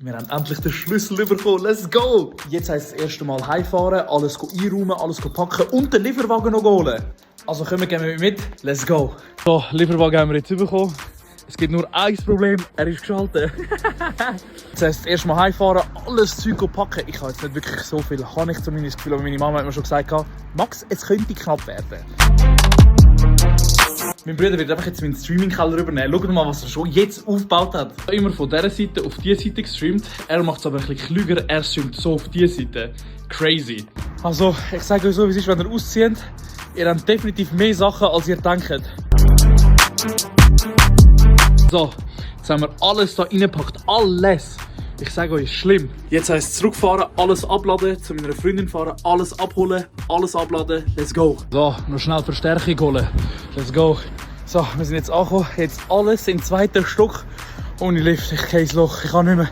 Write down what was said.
Wir haben endlich den Schlüssel bekommen. Let's go! Jetzt heisst es das erste Mal heimfahren, alles einräumen, alles packen und den Lieferwagen noch holen. Also kommen wir mit. Let's go! So, Lieferwagen haben wir jetzt bekommen. Es gibt nur ein Problem, er ist geschaltet. Jetzt heisst es erst mal heimfahren, alles Zeug packen. Ich habe jetzt nicht wirklich so viel, habe ich zumindest das Gefühl, aber meine Mama hat mir schon gesagt, Max, es könnte knapp werden. Mein Bruder wird einfach jetzt meinen Streaming-Keller übernehmen. Schaut mal, was er schon jetzt aufgebaut hat. Immer von dieser Seite auf diese Seite gestreamt. Er macht es aber ein bisschen klüger, er streamt so auf diese Seite. Crazy. Also, ich sage euch so, wie es ist, wenn ihr auszieht. Ihr habt definitiv mehr Sachen, als ihr denkt. So, jetzt haben wir alles da reingepackt. Alles. Ich sage euch, schlimm. Jetzt heisst es zurückfahren, alles abladen, zu meiner Freundin fahren, alles abholen, alles abladen. Let's go. So, noch schnell Verstärkung holen. Let's go. So, wir sind jetzt angekommen. Jetzt alles im zweiten Stock. Ohne Lift. Ich gehe ins Loch. Ich kann nicht mehr.